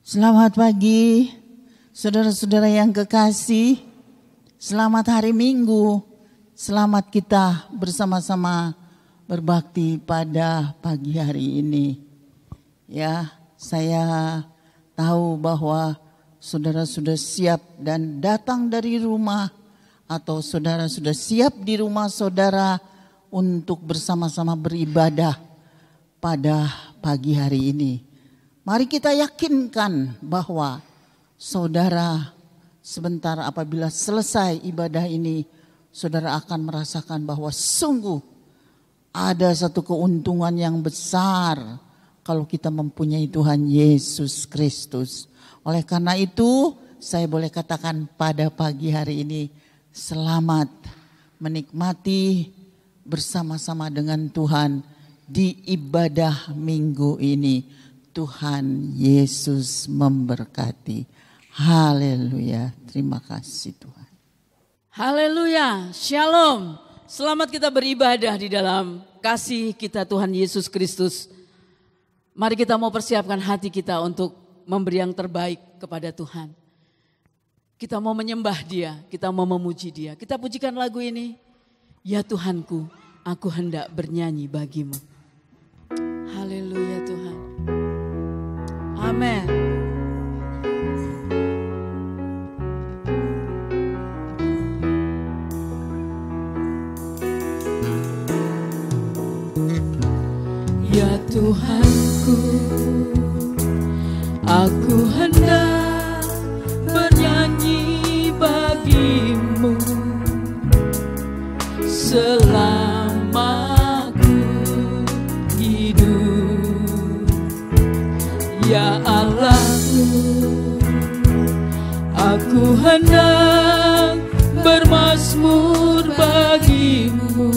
Selamat pagi, saudara-saudara yang kekasih. Selamat hari Minggu. Selamat kita bersama-sama berbakti pada pagi hari ini. Ya, saya tahu bahwa saudara sudah siap dan datang dari rumah, atau saudara sudah siap di rumah saudara untuk bersama-sama beribadah pada pagi hari ini. Mari kita yakinkan bahwa saudara sebentar apabila selesai ibadah ini, saudara akan merasakan bahwa sungguh ada satu keuntungan yang besar kalau kita mempunyai Tuhan Yesus Kristus. Oleh karena itu, saya boleh katakan pada pagi hari ini, selamat menikmati bersama-sama dengan Tuhan di ibadah minggu ini. Tuhan Yesus memberkati. Haleluya. Terima kasih Tuhan. Haleluya. Shalom. Selamat kita beribadah di dalam kasih kita Tuhan Yesus Kristus. Mari kita mau persiapkan hati kita untuk memberi yang terbaik kepada Tuhan. Kita mau menyembah Dia, kita mau memuji Dia. Kita pujikan lagu ini. Ya Tuhanku, aku hendak bernyanyi bagimu. Haleluya Tuhan. Amin. Ya Tuhanku, aku hendak bernyanyi bagimu selama ku hidup. Ya Allahku, aku hendak bermazmur bagimu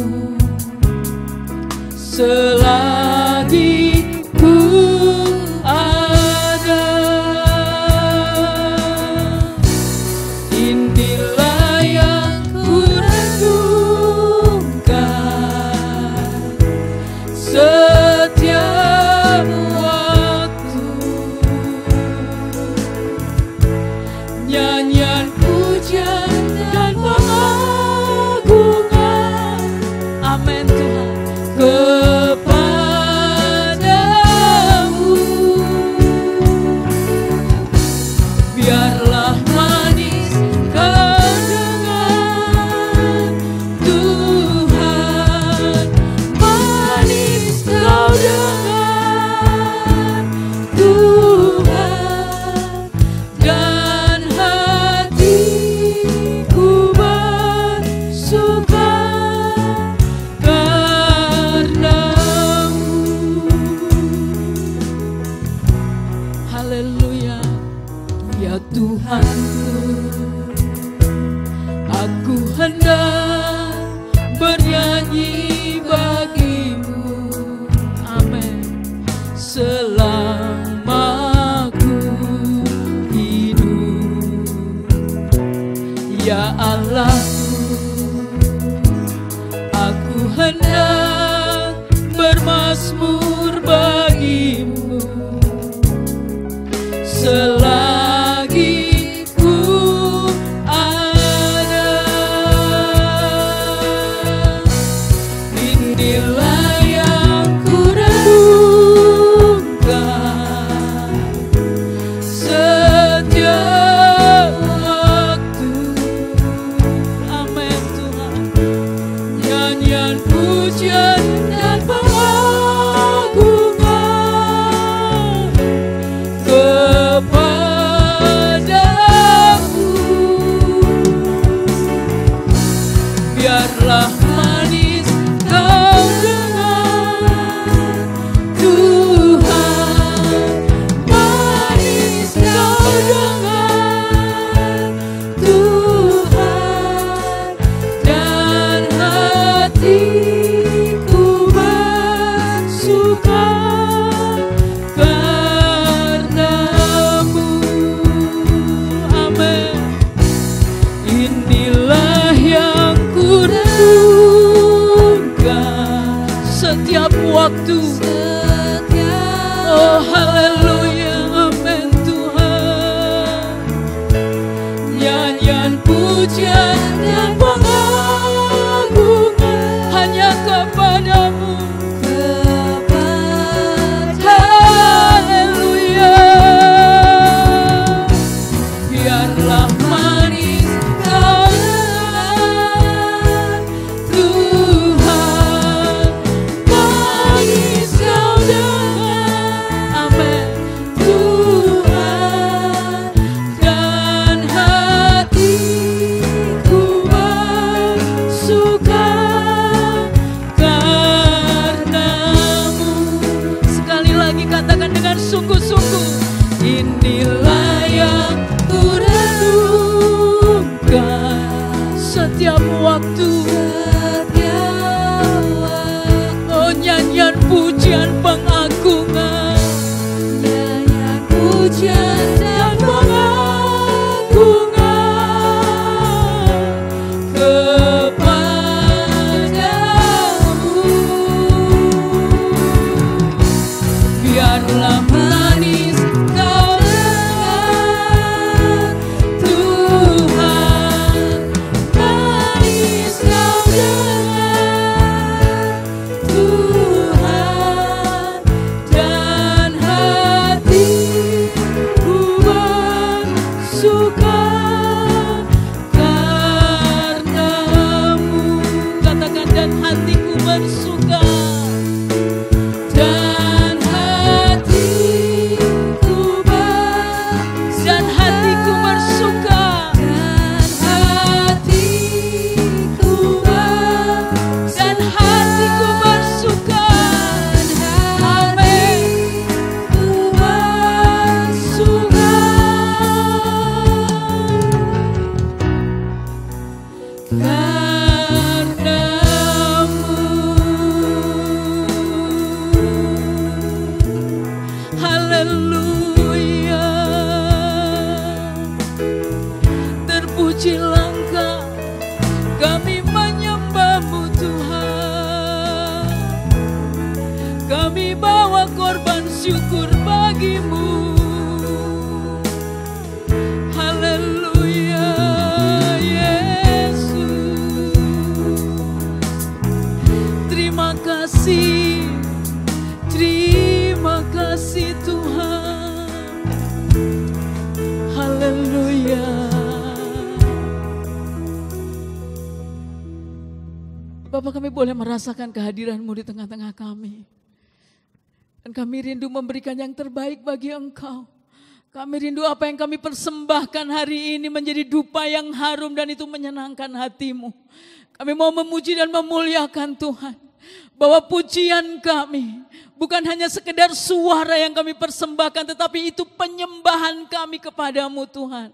selagi ku ada. Inilah yang ku renungkan setiap waktu, nyanyian pujian dan pengagungan. Amin Tuhan. Kepadamu biarlah manis kau dengar, Tuhan, manis kau dengar, Tuhan, dan hatiku bersuka Tuhanku, aku hendak bernyanyi bagimu, amin, selama ku hidup. Ya Allahku, aku hendak bermazmur bagimu selagi ku ada. Inilah yang ku renungkan setiap waktu. Amin Tuhan. Nyanyian puji inilah yang ku renungkan setiap waktu. Oh, nyanyian pujian pengagungan, nyanyian pujian dan pengagungan kepadamu. Biarlah manis kau dengar Tuhan, manis kau dengar Tuhan, dan hatiku bersuka karenamu. katakan dan hatiku bersuka. Dan hatiku Dan hatiku bersuka. Dan hatiku bersuka. Amin. Haleluya. Terpujilah Engkau, kami menyembah-Mu Tuhan. Kami bawa korban syukur bagi-Mu. Haleluya, Yesus. Terima kasih, terima kasih Tuhan. Haleluya. Bapak, kami boleh merasakan kehadiran-Mu di tengah-tengah kami. Dan kami rindu memberikan yang terbaik bagi Engkau. Kami rindu apa yang kami persembahkan hari ini menjadi dupa yang harum dan itu menyenangkan hati-Mu. Kami mau memuji dan memuliakan Tuhan. Bahwa pujian kami bukan hanya sekedar suara yang kami persembahkan, tetapi itu penyembahan kami kepadamu Tuhan.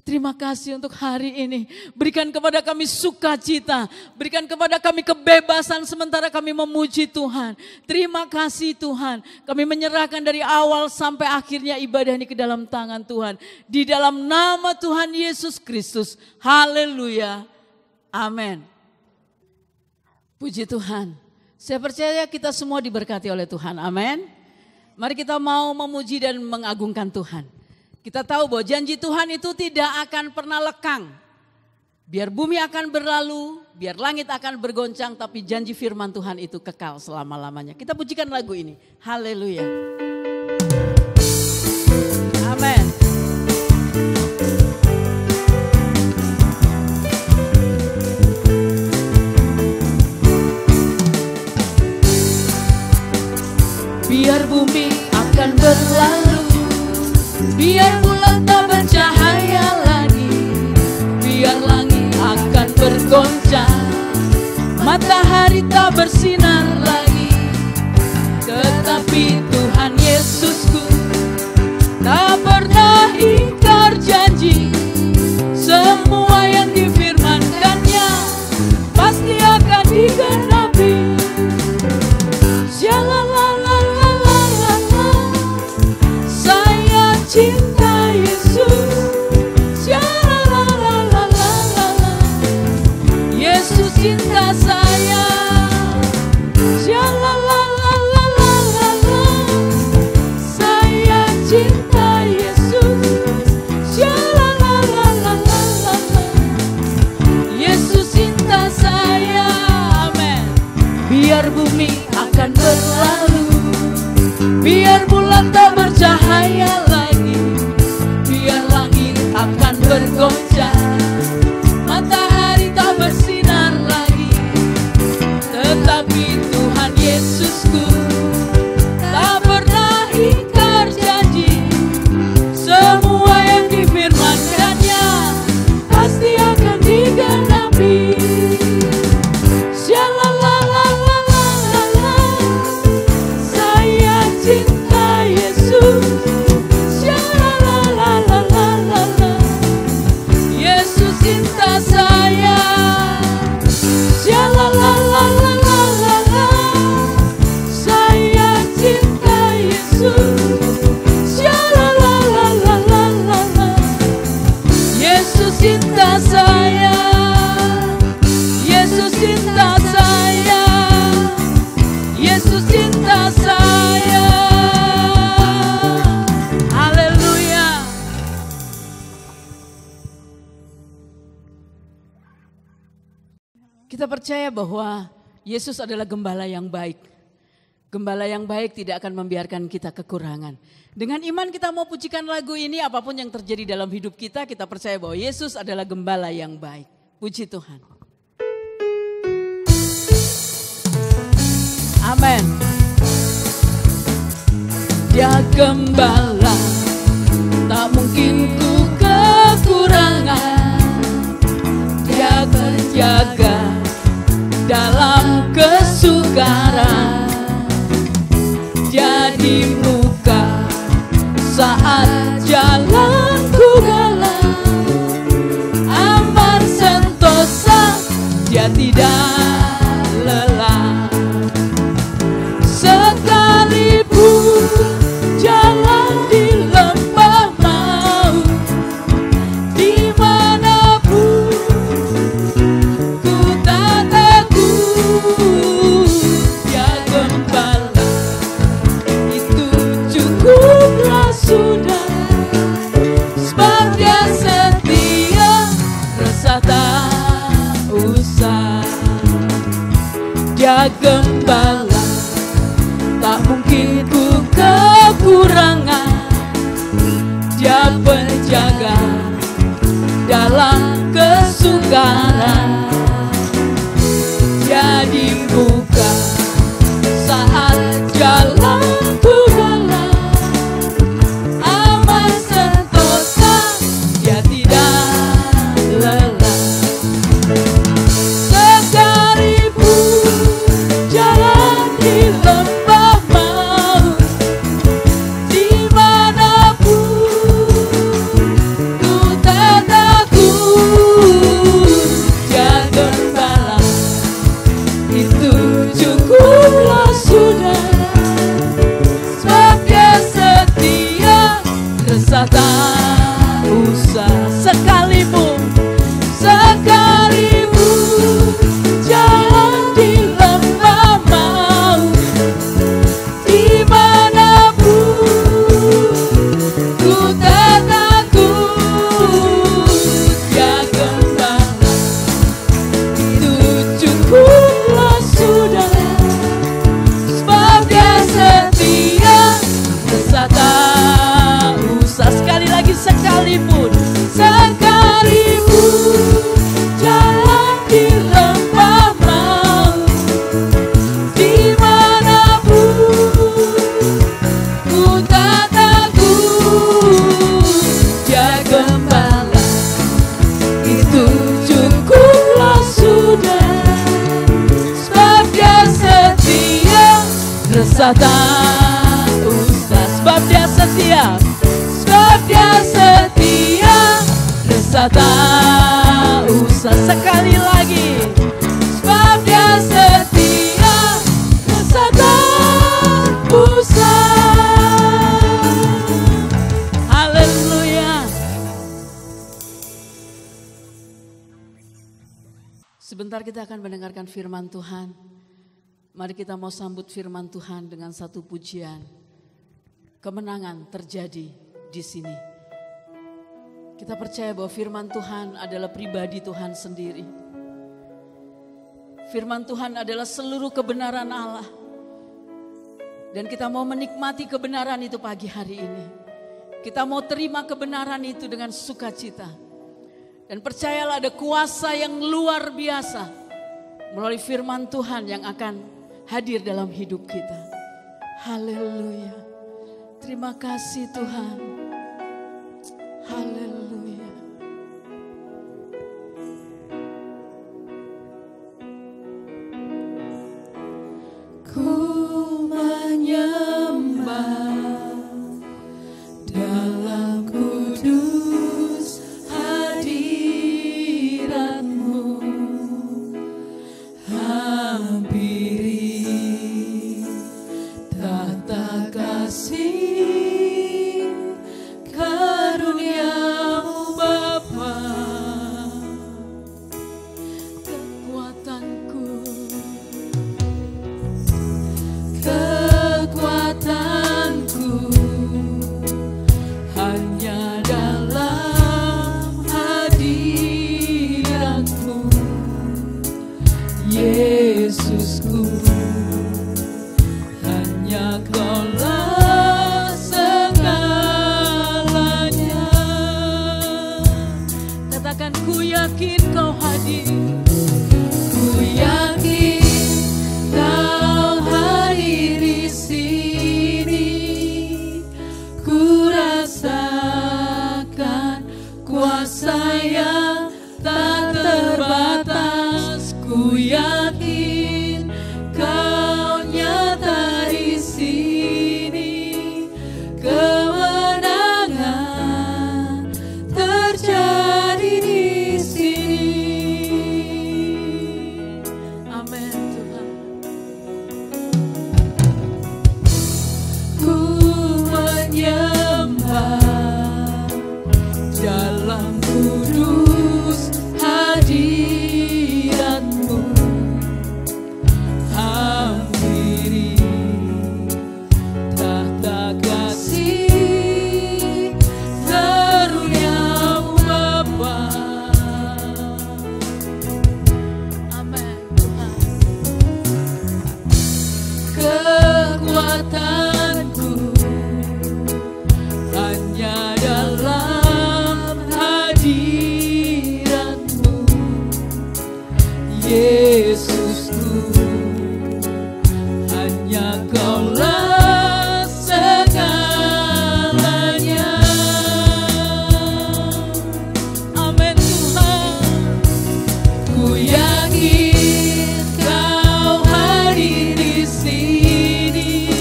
Terima kasih untuk hari ini. Berikan kepada kami sukacita. Berikan kepada kami kebebasan sementara kami memuji Tuhan. Terima kasih Tuhan. Kami menyerahkan dari awal sampai akhirnya ibadah ini ke dalam tangan Tuhan. Di dalam nama Tuhan Yesus Kristus. Haleluya. Amin. Puji Tuhan. Saya percaya kita semua diberkati oleh Tuhan. Amin. Mari kita mau memuji dan mengagungkan Tuhan. Kita tahu bahwa janji Tuhan itu tidak akan pernah lekang. Biar bumi akan berlalu, biar langit akan bergoncang, tapi janji firman Tuhan itu kekal selama-lamanya. Kita pujikan lagu ini. Haleluya. Amin. Biar bumi akan berlalu, biar bulan tak bercahaya lagi, biar langit akan bergoncang, matahari tak bersinar lagi. Tetapi Tuhan Yesusku tak pernah ingkar janji. Semua yang difirmankannya pasti akan digenapi. Cinta Yesus, Yesus cinta saya, saya cinta Yesus, saya, Yesus cinta saya, Yesus cinta saya. Haleluya. Kita percaya bahwa Yesus adalah gembala yang baik. Gembala yang baik tidak akan membiarkan kita kekurangan. Dengan iman kita mau pujikan lagu ini, apapun yang terjadi dalam hidup kita, kita percaya bahwa Yesus adalah gembala yang baik. Puji Tuhan. Amin. Dia gembala, tak mungkin ku kekurangan. Dia terjaga dalam kesukaran. Dia di muka saat jalanku gelap. Aman sentosa, dia tidak lelah. Sekalipun jalan di lembah maut, dimanapun ku tak takut. Dia gembala, itu cukuplah sudah. Sebab dia setia, rasa tak usah. Dia gembala, tak mungkin ku kekurangan. Dia penjaga dalam kesukaran. Dia di muka saat jalanku gelap. Aman sentosa, dia tidak lelah. Sekalipun jalan di lembah maut, dimanapun ku tak takut. Dia gembala, itu cukuplah sudah. Sebab dia setia, resah tak usah. Sekalipun jalan di lembah maut, dimanapun ku tak takut. Dia gembala, itu cukuplah sudah. Sebab dia setia, resah tak usah. Sekali lagi, sekalipun jalan di lembah maut, dimanapun ku tak takut. Dia gembala, itu cukuplah sudah. Sebab dia setia, resah tak usah. Sebab dia setia, sebab dia setia, resah tak usah. Sekali lagi, sebab dia setia, resah tak usah. Haleluya. Sebentar kita akan mendengarkan firman Tuhan. Mari kita mau sambut firman Tuhan dengan satu pujian. Kemenangan terjadi di sini. Kita percaya bahwa firman Tuhan adalah pribadi Tuhan sendiri. Firman Tuhan adalah seluruh kebenaran Allah. Dan kita mau menikmati kebenaran itu pagi hari ini. Kita mau terima kebenaran itu dengan sukacita. Dan percayalah ada kuasa yang luar biasa melalui firman Tuhan yang akan hadir dalam hidup kita. Haleluya. Terima kasih Tuhan. Haleluya. Ku menyembah dalam kudus hadirat-Mu. Hampiri tata kasih hanya dalam hadirat-Mu, Yesusku. Hanya Kaulah segalanya. Katakan, ku yakin Kau hadir. Ku yakin Kau hadir di sini. Ku rasakan kuasa yang tak terbatas. Ku yakin Kau nyata di sini. Kemenangan terjadi di sini. Amin Tuhan. Ku menyembah dalam kudus hadirat-Mu. Hampiri tahta kasih karunia-Mu Bapa. Amin Tuhan. Kekuatanku hanya dalam hadirat-Mu, Yesusku. Hanya Kaulah segalanya. Amin Tuhan. Ku yakin Kau hadir di sini.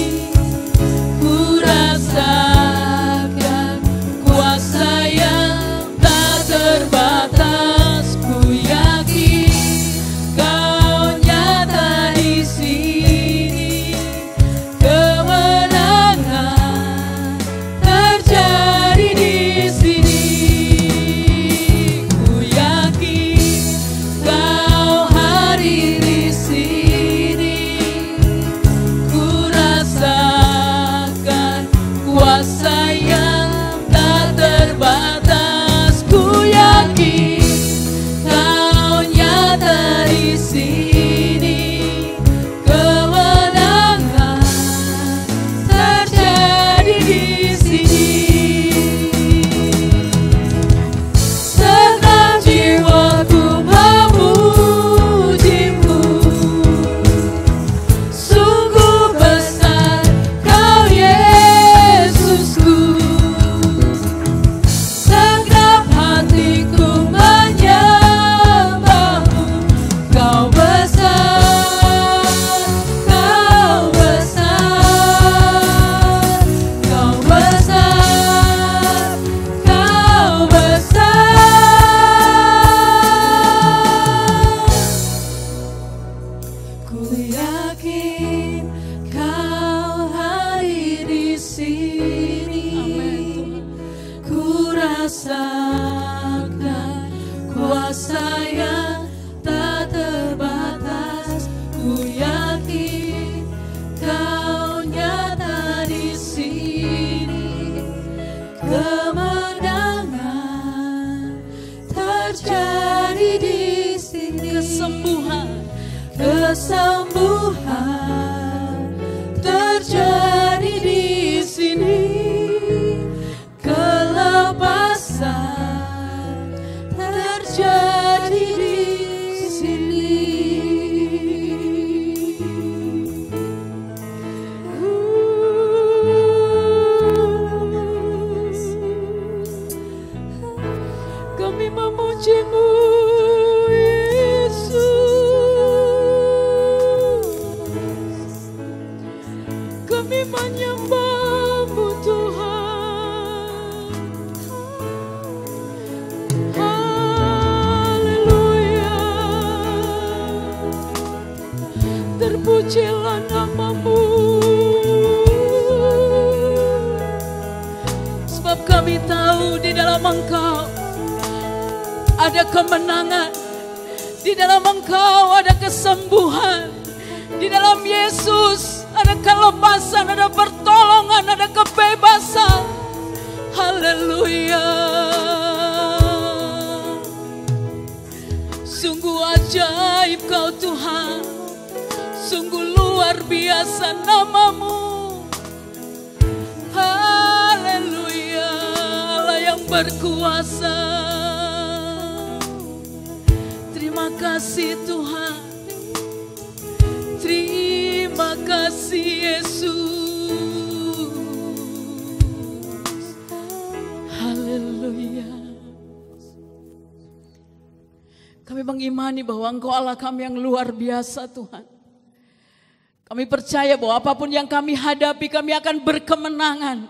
Ku rasakan kuasa yang tak terbatas. Ku yakin Kau nyata di sini. Kemenangan terjadi di sini. Ku yakin Kau hadir di sini. Ku rasakan kuasa yang tak terbatas. Ku yakin Kau nyata di sini. Kemenangan terjadi di sini. Segenap jiwaku memuji-Mu. Sungguh besar Kau, Yesusku. Segenap hatiku menyembah-Mu. Kau besar, Kau besar, Kau besar, Kau besar. Ku yakin Kau hadir di sini. Ku rasakan kuasa yang tak terbatas. Ku yakin Kau nyata di sini. Kemenangan terjadi di sini. Kesembuhan terjadi di sini. Kelepasan terjadi di sini. Kami memuji-Mu, Yesus. Kami menyembah-Mu, Tuhan. Haleluya. Terpujilah nama-Mu. Sebab kami tahu di dalam Engkau ada kemenangan. Di dalam Engkau ada kesembuhan. Di dalam Yesus ada kelepasan, ada pertolongan, ada kebebasan. Haleluya. Sungguh ajaib Kau Tuhan, sungguh luar biasa namamu. Haleluya, Allah yang berkuasa. Terima kasih Tuhan, terima kasih Yesus. Haleluya. Kami mengimani bahwa Engkau Allah kami yang luar biasa Tuhan. Kami percaya bahwa apapun yang kami hadapi kami akan berkemenangan.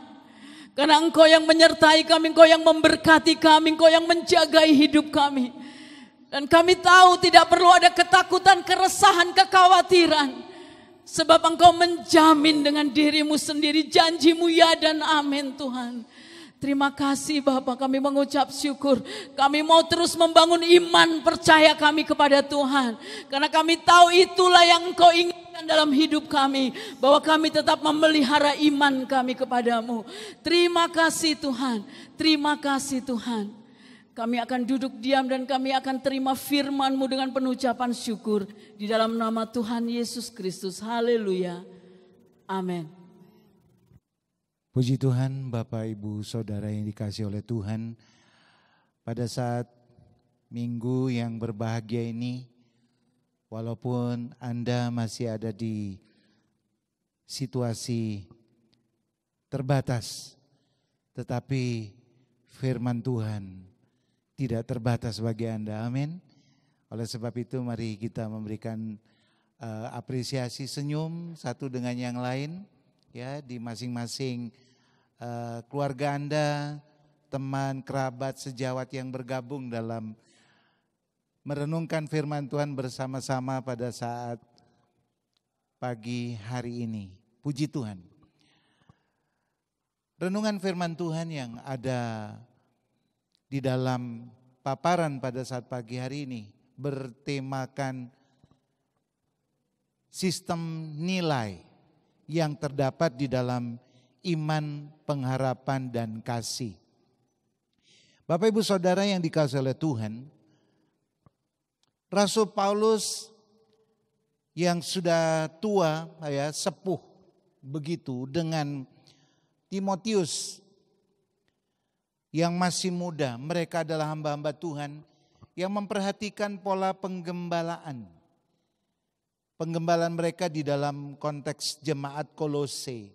Karena Engkau yang menyertai kami, Engkau yang memberkati kami, Engkau yang menjagai hidup kami. Dan kami tahu tidak perlu ada ketakutan, keresahan, kekhawatiran. Sebab Engkau menjamin dengan dirimu sendiri, janjimu ya dan amin Tuhan. Terima kasih Bapak, kami mengucap syukur. Kami mau terus membangun iman percaya kami kepada Tuhan. Karena kami tahu itulah yang Engkau inginkan dalam hidup kami. Bahwa kami tetap memelihara iman kami kepadamu. Terima kasih Tuhan, terima kasih Tuhan. Kami akan duduk diam dan kami akan terima firman-Mu dengan penuh ucapan syukur. Di dalam nama Tuhan Yesus Kristus, haleluya, amin. Puji Tuhan, Bapak, Ibu, Saudara yang dikasihi oleh Tuhan. Pada saat minggu yang berbahagia ini, walaupun Anda masih ada di situasi terbatas, tetapi firman Tuhan tidak terbatas bagi Anda, amin. Oleh sebab itu mari kita memberikan apresiasi senyum satu dengan yang lain. Ya, di masing-masing keluarga Anda, teman, kerabat, sejawat yang bergabung dalam merenungkan firman Tuhan bersama-sama pada saat pagi hari ini. Puji Tuhan. Renungan firman Tuhan yang ada di dalam paparan pada saat pagi hari ini bertemakan sistem nilai yang terdapat di dalam iman, pengharapan, dan kasih. Bapak, Ibu, Saudara yang dikasihi oleh Tuhan, Rasul Paulus yang sudah tua, ya, sepuh begitu, dengan Timotius yang masih muda. Mereka adalah hamba-hamba Tuhan yang memperhatikan pola penggembalaan. Penggembalaan mereka di dalam konteks jemaat Kolose.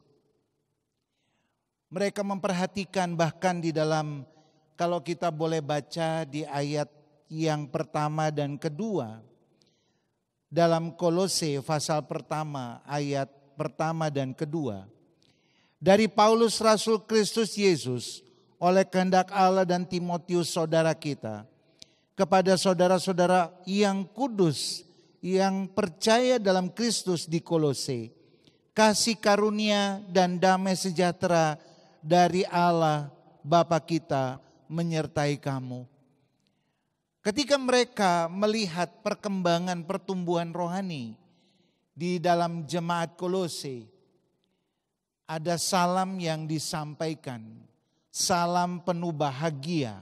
Mereka memperhatikan bahkan di dalam, kalau kita boleh baca di ayat yang pertama dan kedua, dalam Kolose pasal pertama, ayat pertama dan kedua. Dari Paulus Rasul Kristus Yesus, oleh kehendak Allah dan Timotius saudara kita, kepada saudara-saudara yang kudus, yang percaya dalam Kristus di Kolose, kasih karunia dan damai sejahtera dari Allah Bapa kita menyertai kamu. Ketika mereka melihat perkembangan pertumbuhan rohani di dalam jemaat Kolose, ada salam yang disampaikan, salam penuh bahagia,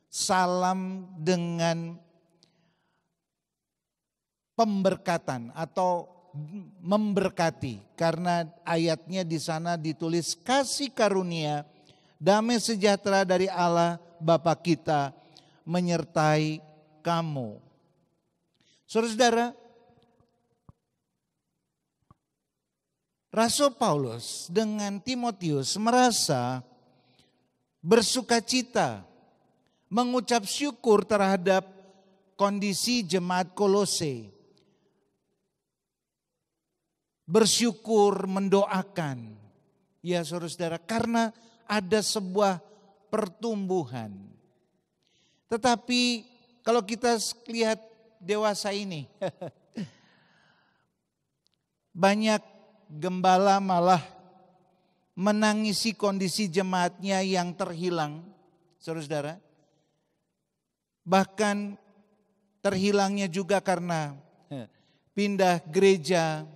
salam dengan pemberkatan atau memberkati, karena ayatnya di sana ditulis kasih karunia damai sejahtera dari Allah Bapa kita menyertai kamu. Saudara-saudara, Rasul Paulus dengan Timotius merasa bersukacita, mengucap syukur terhadap kondisi jemaat Kolose. Bersyukur, mendoakan. Ya saudara-saudara, karena ada sebuah pertumbuhan. Tetapi kalau kita lihat dewasa ini, banyak gembala malah menangisi kondisi jemaatnya yang terhilang, saudara-saudara. Bahkan terhilangnya juga karena pindah gereja,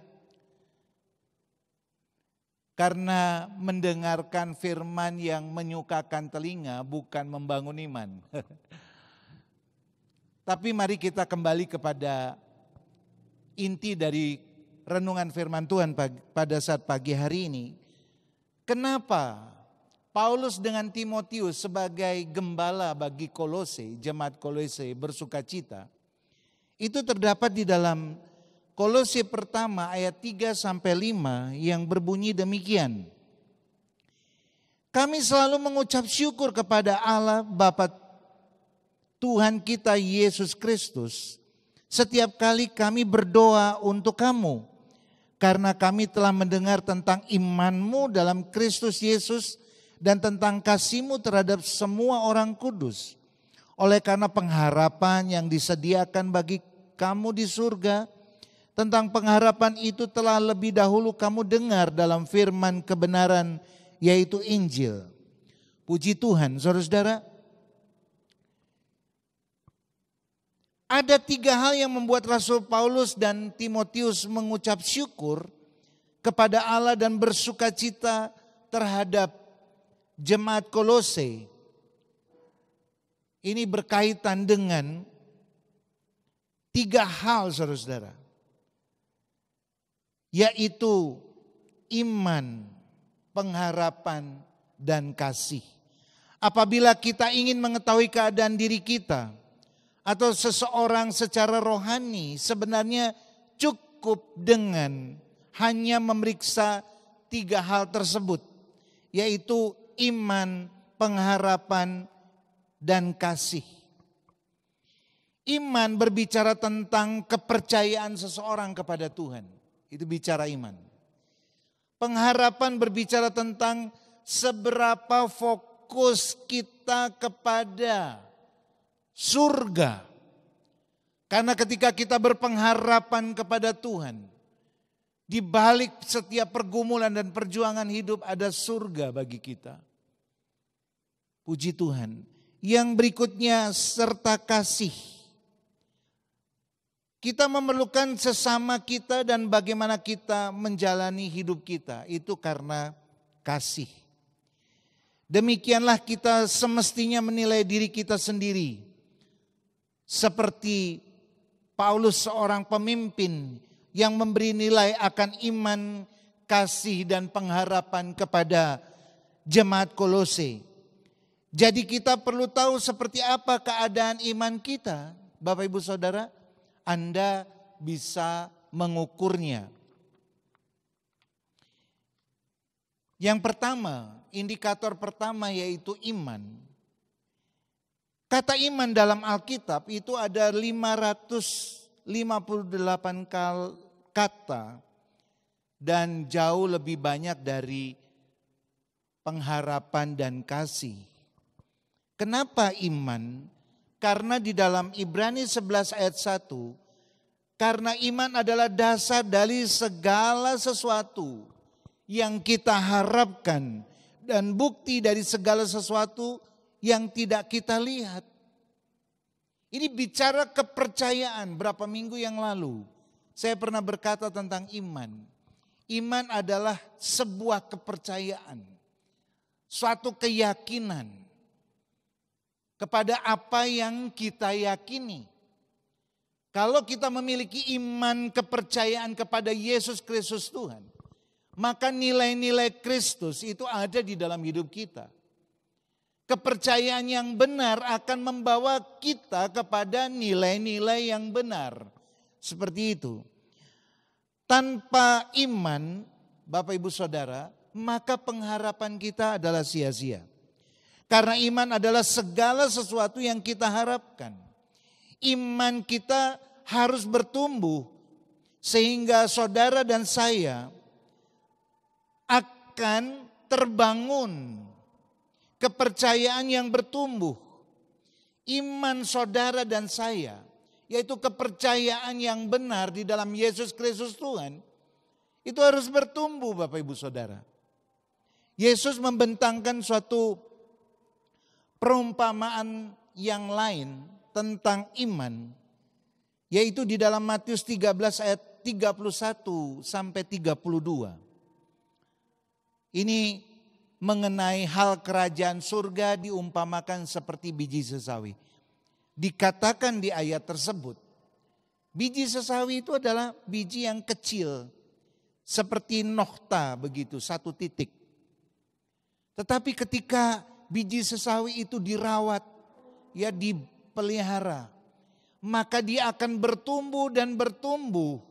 Karena mendengarkan firman yang menyukakan telinga bukan membangun iman. Tapi mari kita kembali kepada inti dari renungan firman Tuhan pada saat pagi hari ini. Kenapa Paulus dengan Timotius sebagai gembala bagi Kolose, jemaat Kolose bersukacita? Itu terdapat di dalam Kolose pertama ayat 3-5 yang berbunyi demikian. Kami selalu mengucap syukur kepada Allah Bapa Tuhan kita Yesus Kristus setiap kali kami berdoa untuk kamu, karena kami telah mendengar tentang imanmu dalam Kristus Yesus dan tentang kasihmu terhadap semua orang kudus. Oleh karena pengharapan yang disediakan bagi kamu di surga, tentang pengharapan itu telah lebih dahulu kamu dengar dalam firman kebenaran, yaitu Injil. Puji Tuhan, saudara-saudara. Ada 3 hal yang membuat Rasul Paulus dan Timotius mengucap syukur kepada Allah dan bersukacita terhadap jemaat Kolose. Ini berkaitan dengan 3 hal, saudara-saudara. Yaitu iman, pengharapan, dan kasih. Apabila kita ingin mengetahui keadaan diri kita atau seseorang secara rohani, sebenarnya cukup dengan hanya memeriksa 3 hal tersebut, yaitu iman, pengharapan, dan kasih. Iman berbicara tentang kepercayaan seseorang kepada Tuhan. Itu bicara iman. Pengharapan berbicara tentang seberapa fokus kita kepada surga. Karena ketika kita berpengharapan kepada Tuhan, di balik setiap pergumulan dan perjuangan hidup ada surga bagi kita. Puji Tuhan. Yang berikutnya serta kasih. Kita memerlukan sesama kita dan bagaimana kita menjalani hidup kita. Itu karena kasih. Demikianlah kita semestinya menilai diri kita sendiri. Seperti Paulus seorang pemimpin yang memberi nilai akan iman, kasih dan pengharapan kepada jemaat Kolose. Jadi kita perlu tahu seperti apa keadaan iman kita. Bapak Ibu Saudara, Anda bisa mengukurnya. Yang pertama, indikator pertama yaitu iman. Kata iman dalam Alkitab itu ada 558 kata dan jauh lebih banyak dari pengharapan dan kasih. Kenapa iman? Karena di dalam Ibrani 11 ayat 1, karena iman adalah dasar dari segala sesuatu yang kita harapkan dan bukti dari segala sesuatu yang tidak kita lihat. Ini bicara kepercayaan. Berapa minggu yang lalu saya pernah berkata tentang iman. Iman adalah sebuah kepercayaan, suatu keyakinan kepada apa yang kita yakini. Kalau kita memiliki iman kepercayaan kepada Yesus Kristus Tuhan, maka nilai-nilai Kristus itu ada di dalam hidup kita. Kepercayaan yang benar akan membawa kita kepada nilai-nilai yang benar. Seperti itu. Tanpa iman, Bapak Ibu Saudara, maka pengharapan kita adalah sia-sia. Karena iman adalah segala sesuatu yang kita harapkan. Iman kita harus bertumbuh sehingga saudara dan saya akan terbangun kepercayaan yang bertumbuh. Iman saudara dan saya, yaitu kepercayaan yang benar di dalam Yesus Kristus Tuhan, itu harus bertumbuh Bapak Ibu Saudara. Yesus membentangkan suatu perumpamaan yang lain tentang iman, yaitu di dalam Matius 13 ayat 31 sampai 32. Ini mengenai hal kerajaan surga diumpamakan seperti biji sesawi. Dikatakan di ayat tersebut, biji sesawi itu adalah biji yang kecil, seperti nokta begitu, satu titik. Tetapi ketika biji sesawi itu dirawat, ya dipelihara, maka dia akan bertumbuh dan bertumbuh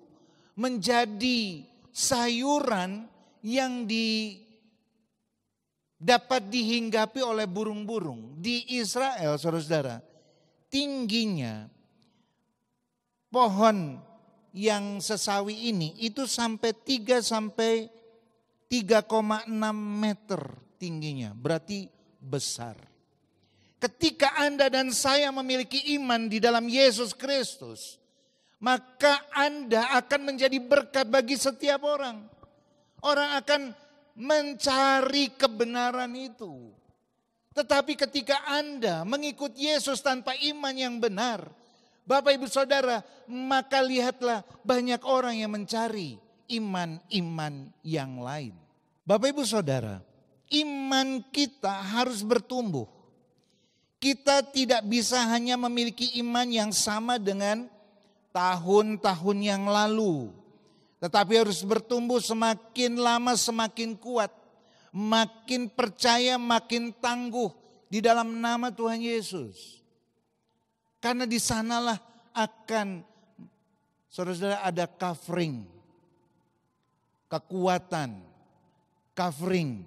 menjadi sayuran yang dapat dihinggapi oleh burung-burung. Di Israel, saudara-saudara, tingginya pohon yang sesawi ini itu sampai 3,6 meter tingginya, berarti besar. Ketika Anda dan saya memiliki iman di dalam Yesus Kristus, maka Anda akan menjadi berkat bagi setiap orang. Orang akan mencari kebenaran itu. Tetapi ketika Anda mengikut Yesus tanpa iman yang benar, Bapak Ibu Saudara, maka lihatlah banyak orang yang mencari iman-iman yang lain. Bapak Ibu Saudara, iman kita harus bertumbuh. Kita tidak bisa hanya memiliki iman yang sama dengan tahun-tahun yang lalu. Tetapi harus bertumbuh semakin lama semakin kuat. Makin percaya makin tangguh di dalam nama Tuhan Yesus. Karena di sanalah akan, saudara-saudara, ada covering. Kekuatan, covering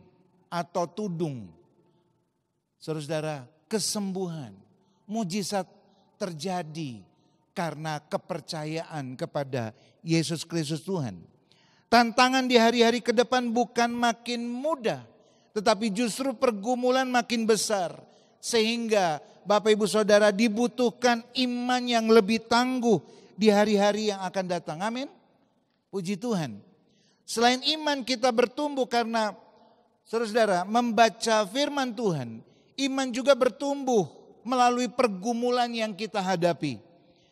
atau tudung. Saudara-saudara, kesembuhan, mujizat terjadi karena kepercayaan kepada Yesus Kristus Tuhan. Tantangan di hari-hari ke depan bukan makin mudah, tetapi justru pergumulan makin besar. Sehingga Bapak Ibu Saudara dibutuhkan iman yang lebih tangguh di hari-hari yang akan datang. Amin. Puji Tuhan. Selain iman kita bertumbuh karena saudara-saudara membaca firman Tuhan. Iman juga bertumbuh melalui pergumulan yang kita hadapi.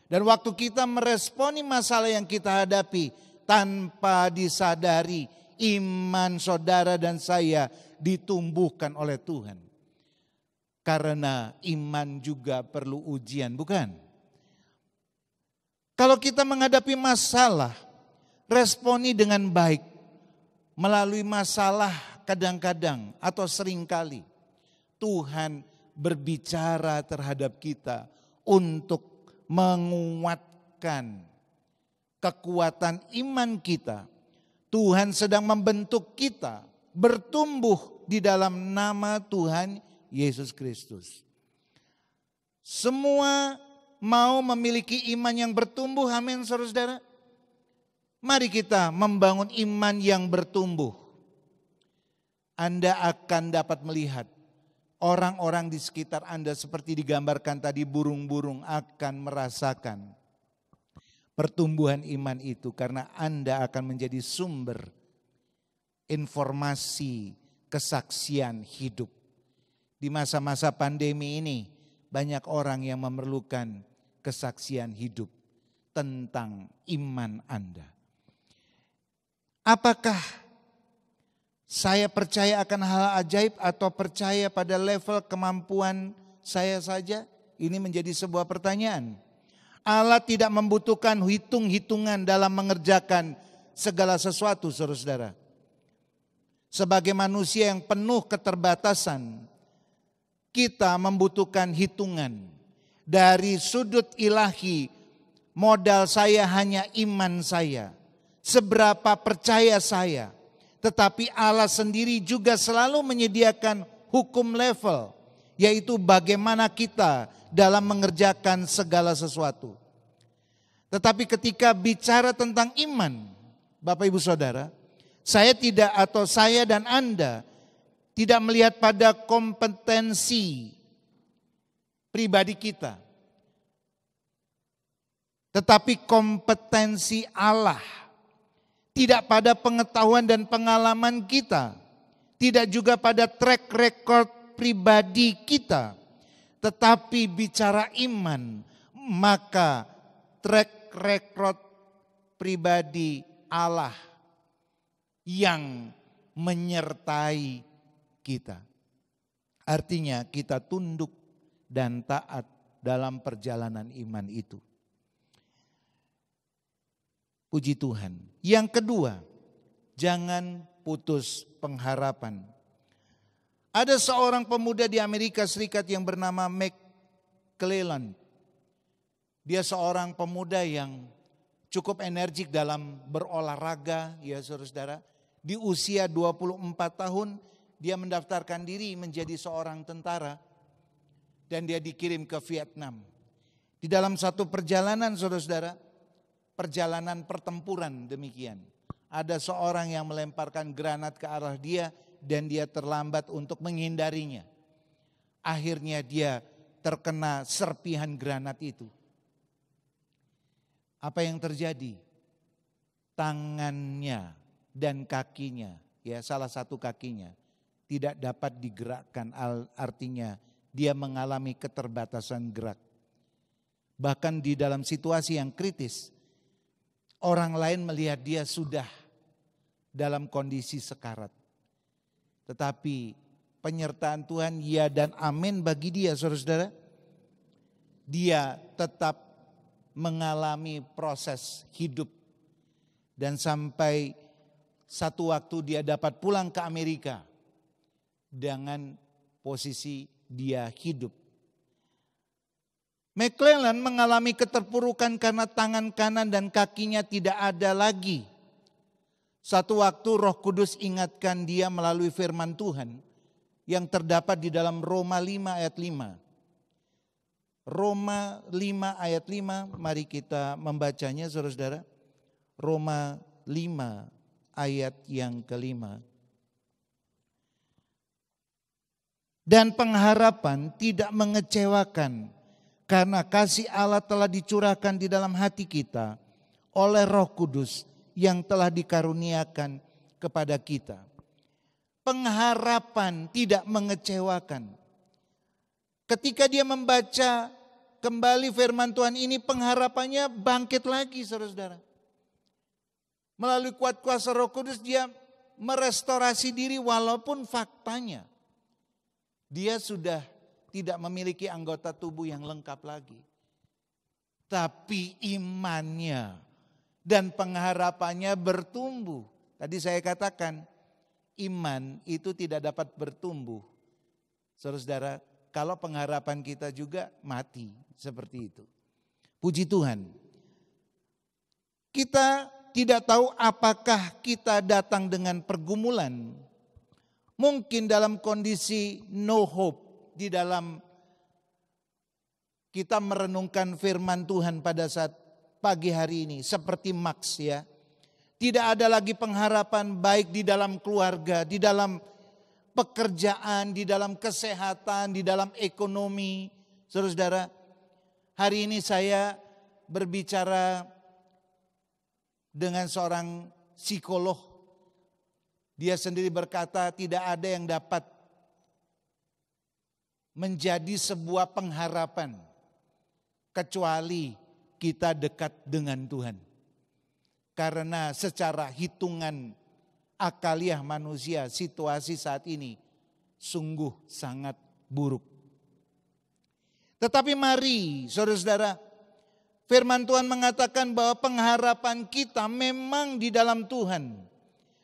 Dan waktu kita meresponi masalah yang kita hadapi tanpa disadari, iman saudara dan saya ditumbuhkan oleh Tuhan. Karena iman juga perlu ujian, bukan? Kalau kita menghadapi masalah, responi dengan baik. Melalui masalah kadang-kadang atau seringkali Tuhan berbicara terhadap kita untuk menguatkan kekuatan iman kita. Tuhan sedang membentuk kita bertumbuh di dalam nama Tuhan Yesus Kristus. Semua mau memiliki iman yang bertumbuh, amin saudara-saudara. Mari kita membangun iman yang bertumbuh. Anda akan dapat melihat orang-orang di sekitar Anda seperti digambarkan tadi, burung-burung akan merasakan pertumbuhan iman itu karena Anda akan menjadi sumber informasi kesaksian hidup. Di masa-masa pandemi ini banyak orang yang memerlukan kesaksian hidup tentang iman Anda. Apakah saya percaya akan hal ajaib atau percaya pada level kemampuan saya saja? Ini menjadi sebuah pertanyaan. Allah tidak membutuhkan hitung-hitungan dalam mengerjakan segala sesuatu, saudara-saudara. Sebagai manusia yang penuh keterbatasan, kita membutuhkan hitungan. Dari sudut ilahi, modal saya hanya iman saya. Seberapa percaya saya. Tetapi Allah sendiri juga selalu menyediakan hukum level. Yaitu bagaimana kita dalam mengerjakan segala sesuatu. Tetapi ketika bicara tentang iman, Bapak Ibu Saudara, saya dan Anda tidak melihat pada kompetensi pribadi kita. Tetapi kompetensi Allah. Tidak pada pengetahuan dan pengalaman kita. Tidak juga pada track record pribadi kita. Tetapi bicara iman, maka track record pribadi Allah yang menyertai kita. Artinya kita tunduk dan taat dalam perjalanan iman itu. Puji Tuhan. Yang kedua, jangan putus pengharapan. Ada seorang pemuda di Amerika Serikat yang bernama McClellan. Dia seorang pemuda yang cukup energik dalam berolahraga, ya saudara-saudara. Di usia 24 tahun dia mendaftarkan diri menjadi seorang tentara dan dia dikirim ke Vietnam. Di dalam satu perjalanan saudara-saudara, perjalanan pertempuran demikian. Ada seorang yang melemparkan granat ke arah dia dan dia terlambat untuk menghindarinya. Akhirnya dia terkena serpihan granat itu. Apa yang terjadi? Tangannya dan kakinya, ya salah satu kakinya tidak dapat digerakkan, artinya dia mengalami keterbatasan gerak. Bahkan di dalam situasi yang kritis, orang lain melihat dia sudah dalam kondisi sekarat. Tetapi penyertaan Tuhan ya dan amin bagi dia saudara-saudara. Dia tetap mengalami proses hidup. Dan sampai satu waktu dia dapat pulang ke Amerika dengan posisi dia hidup. McClellan mengalami keterpurukan karena tangan kanan dan kakinya tidak ada lagi. Satu waktu Roh Kudus ingatkan dia melalui firman Tuhan yang terdapat di dalam Roma 5 ayat 5. Roma 5 ayat 5, mari kita membacanya saudara-saudara. Roma 5 ayat yang kelima. Dan pengharapan tidak mengecewakan karena kasih Allah telah dicurahkan di dalam hati kita oleh Roh Kudus yang telah dikaruniakan kepada kita. Pengharapan tidak mengecewakan. Ketika dia membaca kembali firman Tuhan ini, pengharapannya bangkit lagi saudara-saudara. Melalui kuat kuasa Roh Kudus dia merestorasi diri walaupun faktanya dia sudah tidak memiliki anggota tubuh yang lengkap lagi. Tapi imannya dan pengharapannya bertumbuh. Tadi saya katakan iman itu tidak dapat bertumbuh. Saudara-saudara, kalau pengharapan kita juga mati seperti itu. Puji Tuhan. Kita tidak tahu apakah kita datang dengan pergumulan. Mungkin dalam kondisi no hope, di dalam kita merenungkan firman Tuhan pada saat pagi hari ini. Seperti Max ya. Tidak ada lagi pengharapan baik di dalam keluarga, di dalam pekerjaan, di dalam kesehatan, di dalam ekonomi. Saudara-saudara, hari ini saya berbicara dengan seorang psikolog. Dia sendiri berkata tidak ada yang dapat menjadi sebuah pengharapan kecuali kita dekat dengan Tuhan. Karena secara hitungan akaliah manusia situasi saat ini sungguh sangat buruk. Tetapi mari saudara-saudara, firman Tuhan mengatakan bahwa pengharapan kita memang di dalam Tuhan.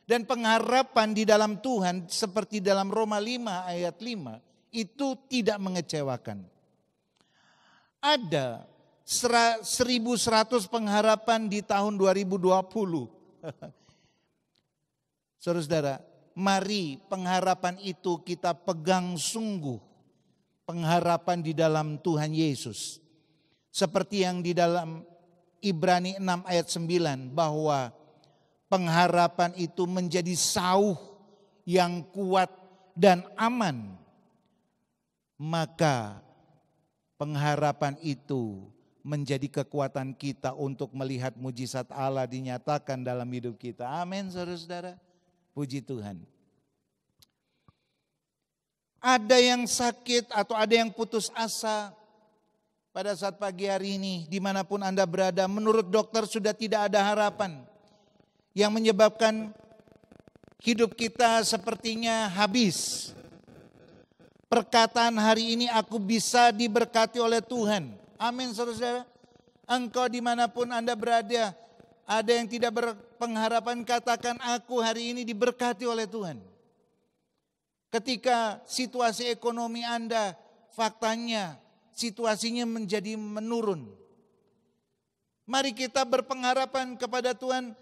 Dan pengharapan di dalam Tuhan seperti dalam Roma 5 ayat 5 itu tidak mengecewakan. Ada 1.100 pengharapan di tahun 2020. Saudara-saudara, mari pengharapan itu kita pegang sungguh. Pengharapan di dalam Tuhan Yesus. Seperti yang di dalam Ibrani 6 ayat 9 bahwa pengharapan itu menjadi sauh yang kuat dan aman. Maka pengharapan itu menjadi kekuatan kita untuk melihat mujizat Allah dinyatakan dalam hidup kita. Amin saudara-saudara. Puji Tuhan. Ada yang sakit atau ada yang putus asa pada saat pagi hari ini dimanapun Anda berada. Menurut dokter sudah tidak ada harapan. Yang menyebabkan hidup kita sepertinya habis. Perkataan hari ini aku bisa diberkati oleh Tuhan. Amin saudara-saudara. Engkau dimanapun Anda berada, ada yang tidak berpengharapan, katakan aku hari ini diberkati oleh Tuhan. Ketika situasi ekonomi Anda, faktanya situasinya menjadi menurun. Mari kita berpengharapan kepada Tuhan.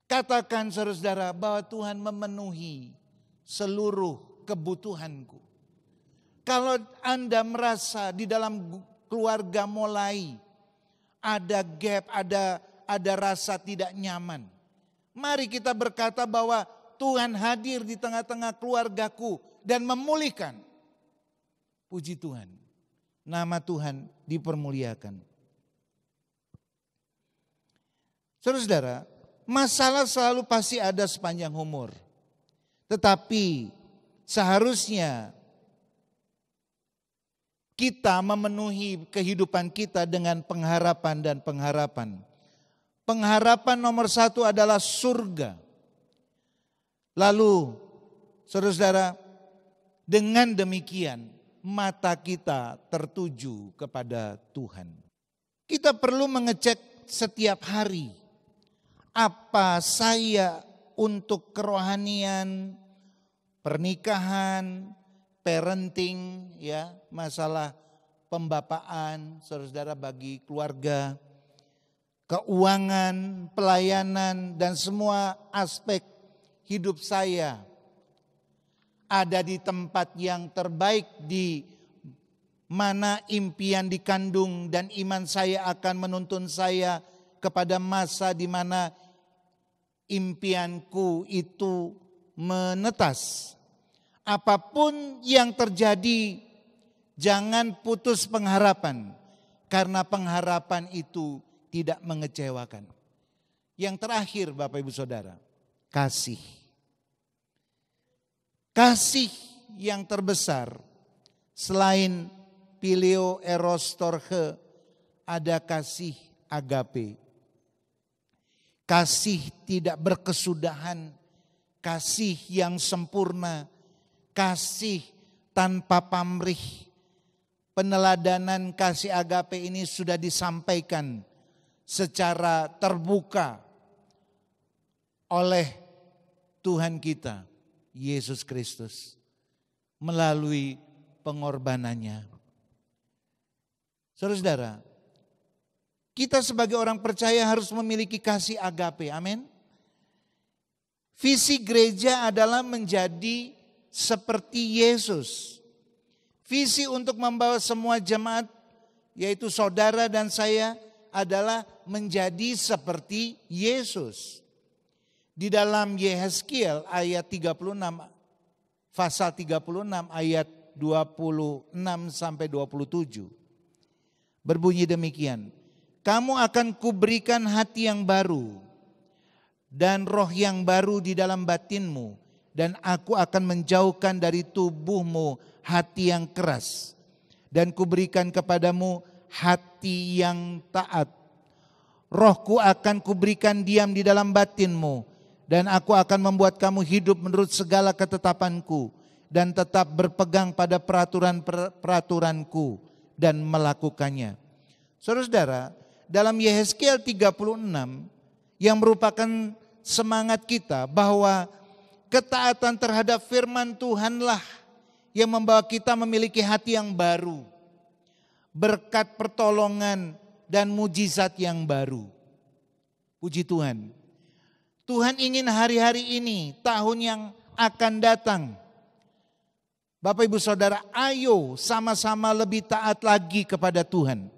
Katakan saudara-saudara bahwa Tuhan memenuhi seluruh kebutuhanku. Kalau Anda merasa di dalam keluarga mulai ada gap, ada rasa tidak nyaman, mari kita berkata bahwa Tuhan hadir di tengah-tengah keluargaku dan memulihkan. Puji Tuhan, nama Tuhan dipermuliakan. Saudara-saudara, masalah selalu pasti ada sepanjang umur. Tetapi seharusnya kita memenuhi kehidupan kita dengan pengharapan dan pengharapan. Pengharapan nomor satu adalah surga. Lalu saudara-saudara, dengan demikian mata kita tertuju kepada Tuhan. Kita perlu mengecek setiap hari. Apa saya untuk kerohanian, pernikahan, parenting, ya, masalah pembapaan, saudara-saudara bagi keluarga, keuangan, pelayanan, dan semua aspek hidup saya ada di tempat yang terbaik, di mana impian dikandung dan iman saya akan menuntun saya kepada masa di mana impianku itu menetas. Apapun yang terjadi, jangan putus pengharapan, karena pengharapan itu tidak mengecewakan. Yang terakhir Bapak Ibu Saudara, kasih. Kasih yang terbesar selain Phileo Eros Storge, ada kasih agape. Kasih tidak berkesudahan, kasih yang sempurna, kasih tanpa pamrih. Peneladanan kasih agape ini sudah disampaikan secara terbuka oleh Tuhan kita, Yesus Kristus, melalui pengorbanannya. Saudara-saudara, kita sebagai orang percaya harus memiliki kasih agape, amin. Visi gereja adalah menjadi seperti Yesus. Visi untuk membawa semua jemaat, yaitu saudara dan saya, adalah menjadi seperti Yesus. Di dalam Yehezkiel ayat 36, pasal 36 ayat 26 sampai 27. Berbunyi demikian. Kamu akan kuberikan hati yang baru dan roh yang baru di dalam batinmu, dan aku akan menjauhkan dari tubuhmu hati yang keras, dan kuberikan kepadamu hati yang taat. Rohku akan kuberikan diam di dalam batinmu, dan aku akan membuat kamu hidup menurut segala ketetapanku, dan tetap berpegang pada peraturan-peraturanku dan melakukannya. Saudara-saudara, dalam Yehezkiel 36 yang merupakan semangat kita bahwa ketaatan terhadap firman Tuhanlah yang membawa kita memiliki hati yang baru, berkat pertolongan dan mujizat yang baru. Puji Tuhan. Tuhan ingin hari-hari ini, tahun yang akan datang, Bapak Ibu Saudara, ayo sama-sama lebih taat lagi kepada Tuhan.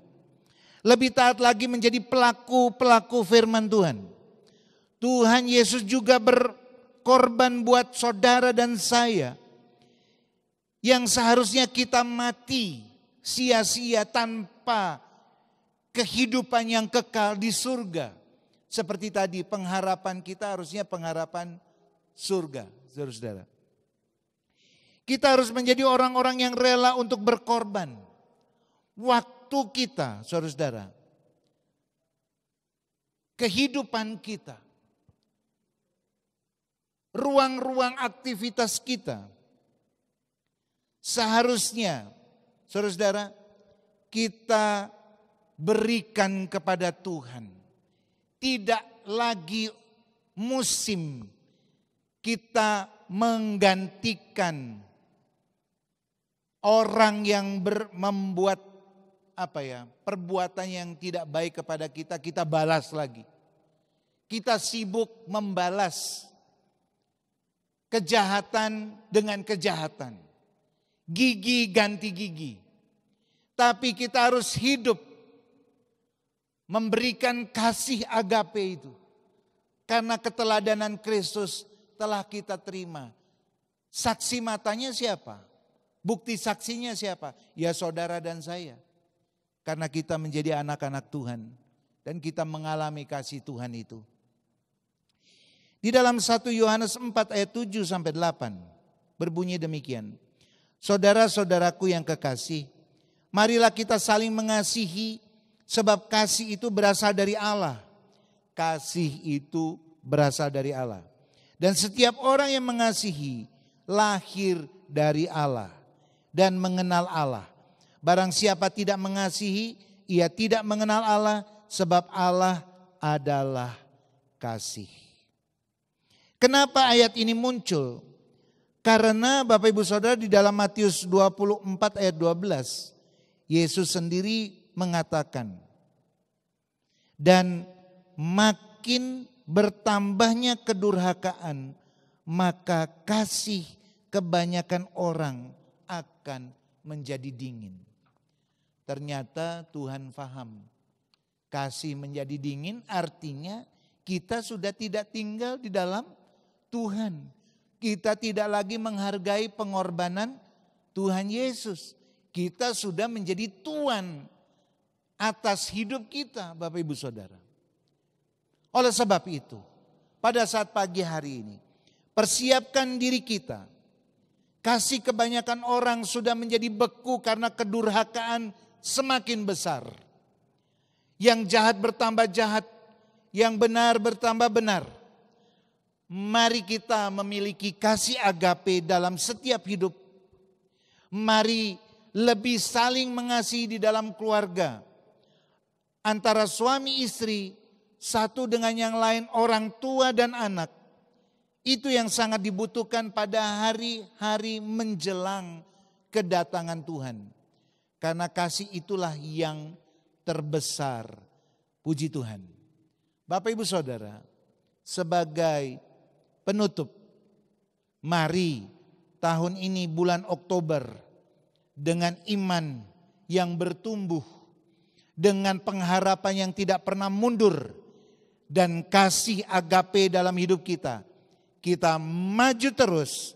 Lebih taat lagi menjadi pelaku-pelaku firman Tuhan. Tuhan Yesus juga berkorban buat saudara dan saya, yang seharusnya kita mati sia-sia tanpa kehidupan yang kekal di surga. Seperti tadi, pengharapan kita harusnya pengharapan surga, saudara-saudara. Kita harus menjadi orang-orang yang rela untuk berkorban. Waktu kita, saudara-saudara, kehidupan kita, ruang-ruang aktivitas kita. Seharusnya, saudara-saudara, kita berikan kepada Tuhan. Tidak lagi musim kita menggantikan orang yang membuat perbuatan yang tidak baik kepada kita, kita balas lagi. Kita sibuk membalas kejahatan dengan kejahatan. Gigi ganti gigi. Tapi kita harus hidup memberikan kasih agape itu. Karena keteladanan Kristus telah kita terima. Saksi matanya siapa? Bukti saksinya siapa? Ya saudara dan saya. Karena kita menjadi anak-anak Tuhan. Dan kita mengalami kasih Tuhan itu. Di dalam 1 Yohanes 4 ayat 7 sampai 8. Berbunyi demikian. Saudara-saudaraku yang kekasih. Marilah kita saling mengasihi. Sebab kasih itu berasal dari Allah. Kasih itu berasal dari Allah. Dan setiap orang yang mengasihi lahir dari Allah dan mengenal Allah. Barang siapa tidak mengasihi, ia tidak mengenal Allah sebab Allah adalah kasih. Kenapa ayat ini muncul? Karena Bapak Ibu Saudara di dalam Matius 24 ayat 12, Yesus sendiri mengatakan, dan makin bertambahnya kedurhakaan, maka kasih kebanyakan orang akan menjadi dingin. Ternyata Tuhan paham. Kasih menjadi dingin artinya kita sudah tidak tinggal di dalam Tuhan. Kita tidak lagi menghargai pengorbanan Tuhan Yesus. Kita sudah menjadi tuan atas hidup kita, Bapak Ibu Saudara. Oleh sebab itu, pada saat pagi hari ini, persiapkan diri kita. Kasih kebanyakan orang sudah menjadi beku karena kedurhakaan semakin besar. Yang jahat bertambah jahat, yang benar bertambah benar. Mari kita memiliki kasih agape dalam setiap hidup. Mari lebih saling mengasihi di dalam keluarga. Antara suami istri, satu dengan yang lain, orang tua dan anak. Itu yang sangat dibutuhkan pada hari-hari menjelang kedatangan Tuhan. Karena kasih itulah yang terbesar. Puji Tuhan. Bapak Ibu Saudara, sebagai penutup, mari tahun ini bulan Oktober dengan iman yang bertumbuh, dengan pengharapan yang tidak pernah mundur, dan kasih agape dalam hidup kita, kita maju terus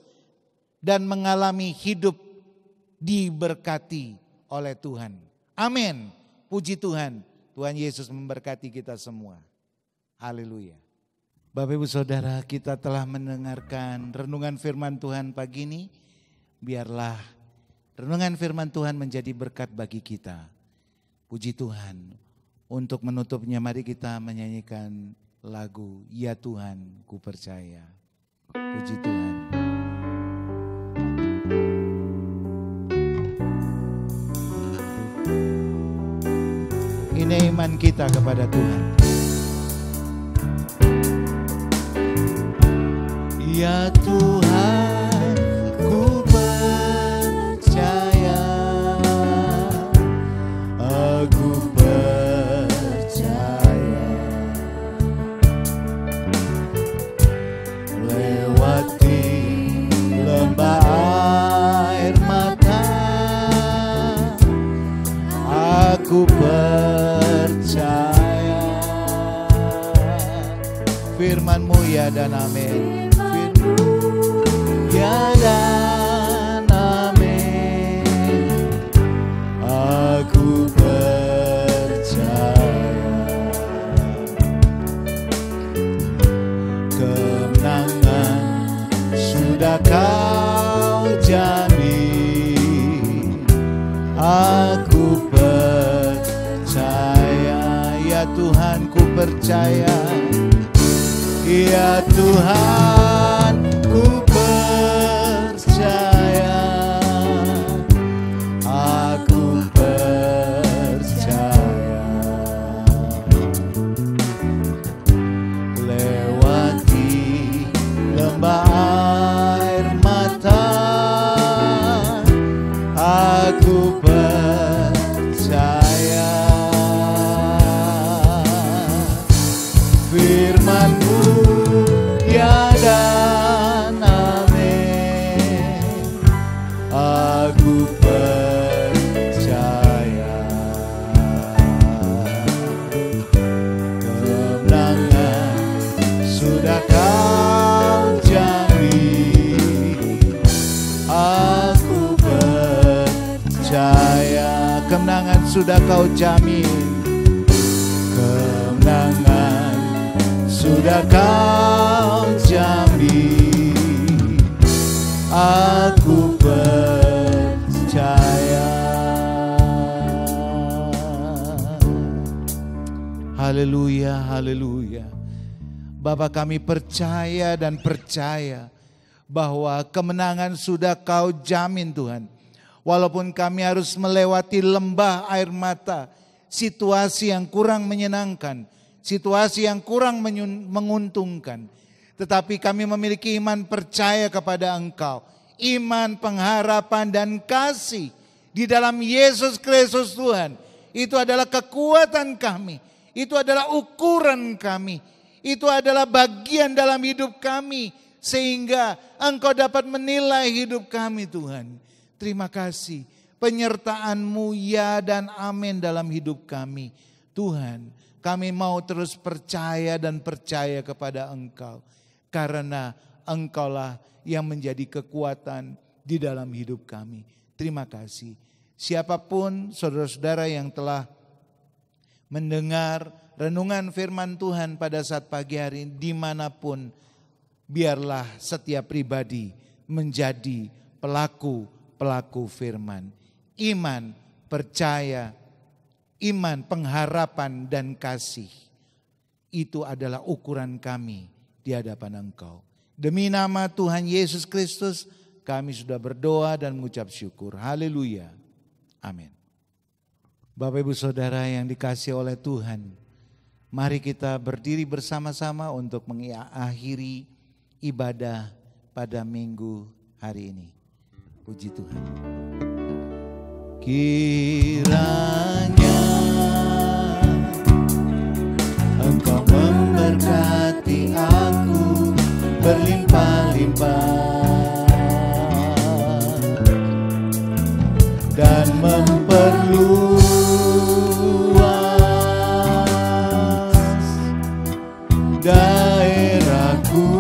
dan mengalami hidup diberkati oleh Tuhan. Amin. Puji Tuhan. Tuhan Yesus memberkati kita semua. Haleluya. Bapak Ibu Saudara, kita telah mendengarkan renungan firman Tuhan pagi ini. Biarlah renungan firman Tuhan menjadi berkat bagi kita. Puji Tuhan. Untuk menutupnya mari kita menyanyikan lagu Ya Tuhan Ku Percaya. Puji Tuhan. Ini iman kita kepada Tuhan. Ya Tuhan ku percaya, aku percaya, lewati lembah air mata, aku percaya. Firman-Mu ya dan amin. Ya dan amin. Aku percaya kemenangan sudah Kau jamin. Aku percaya. Ya Tuhan ku percaya. Ya Tuhan kemenangan sudah kau jamin. Kemenangan sudah kau jamin. Aku percaya. Haleluya, haleluya. Bapa, kami percaya dan percaya bahwa kemenangan sudah kau jamin Tuhan. Walaupun kami harus melewati lembah air mata, situasi yang kurang menyenangkan, situasi yang kurang menguntungkan. Tetapi kami memiliki iman percaya kepada Engkau. Iman, pengharapan dan kasih di dalam Yesus Kristus Tuhan. Itu adalah kekuatan kami. Itu adalah ukuran kami. Itu adalah bagian dalam hidup kami. Sehingga Engkau dapat menilai hidup kami Tuhan. Terima kasih penyertaan-Mu ya dan amin dalam hidup kami. Tuhan, kami mau terus percaya dan percaya kepada Engkau. Karena Engkaulah yang menjadi kekuatan di dalam hidup kami. Terima kasih. Siapapun saudara-saudara yang telah mendengar renungan firman Tuhan pada saat pagi hari dimanapun, biarlah setiap pribadi menjadi pelaku firman. Iman, percaya, iman, pengharapan dan kasih. Itu adalah ukuran kami di hadapan Engkau. Demi nama Tuhan Yesus Kristus kami sudah berdoa dan mengucap syukur. Haleluya. Amin. Bapak Ibu Saudara yang dikasihi oleh Tuhan, mari kita berdiri bersama-sama untuk mengakhiri ibadah pada minggu hari ini. Puji Tuhan. Kiranya Engkau memberkati aku berlimpah-limpah dan memperluas daerahku.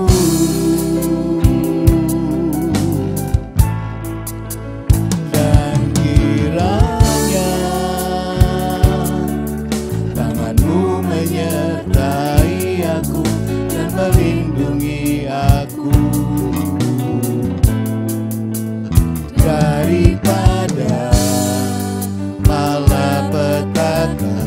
Melindungi aku daripada malapetaka,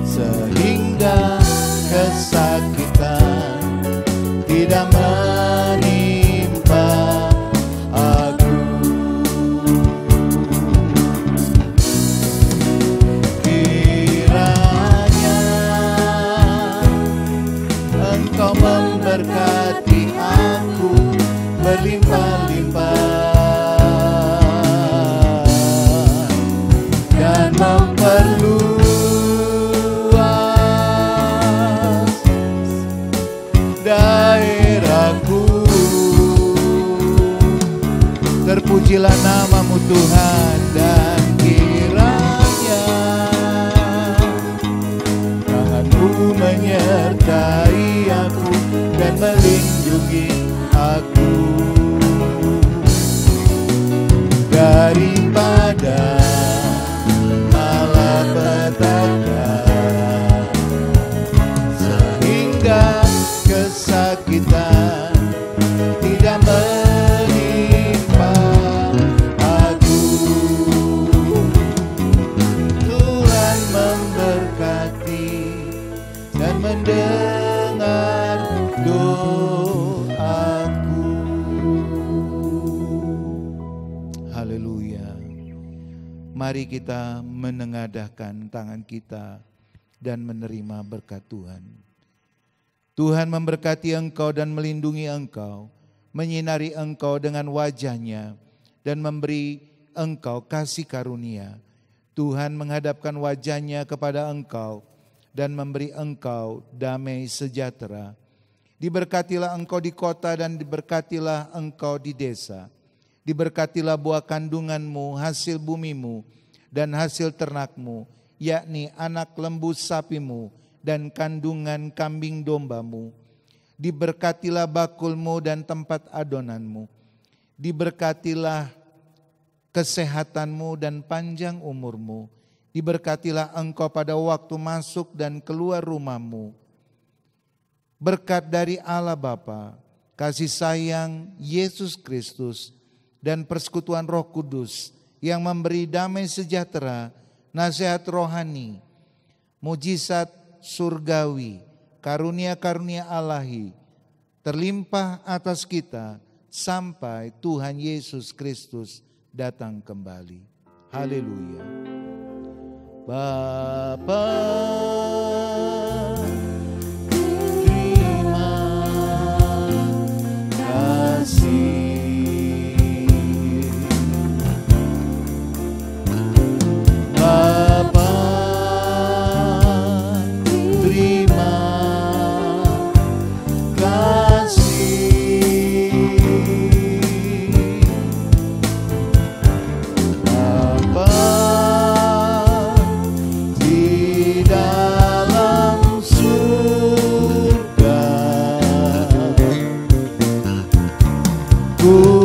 sehingga kesakitan tidak menimpa aku. Engkau memberkati aku berlimpah-limpah dan memperluas daerahku. Terpujilah nama-Mu Tuhan, dan kiranya tangan-Mu menyertai aku dan melindungi aku daripada malapetaka, sehingga kesakitan tidak menimpa aku. Tuhan memberkati dan mendengar doaku. Haleluya. Mari kita menengadahkan tangan kita dan menerima berkat Tuhan. Tuhan memberkati engkau dan melindungi engkau, menyinari engkau dengan wajah-Nya dan memberi engkau kasih karunia. Tuhan menghadapkan wajah-Nya kepada engkau dan memberi engkau damai sejahtera. Diberkatilah engkau di kota dan diberkatilah engkau di desa. Diberkatilah buah kandunganmu, hasil bumimu, dan hasil ternakmu, yakni anak lembu sapimu dan kandungan kambing dombamu. Diberkatilah bakulmu dan tempat adonanmu. Diberkatilah kesehatanmu dan panjang umurmu. Diberkatilah engkau pada waktu masuk dan keluar rumahmu. Berkat dari Allah Bapa, kasih sayang Yesus Kristus, dan persekutuan Roh Kudus yang memberi damai sejahtera, nasihat rohani, mujizat surgawi, karunia-karunia Allahi terlimpah atas kita sampai Tuhan Yesus Kristus datang kembali. Haleluya. Bapa, terima kasih. Bapa, terima kasih. Bapa di dalam surga, ku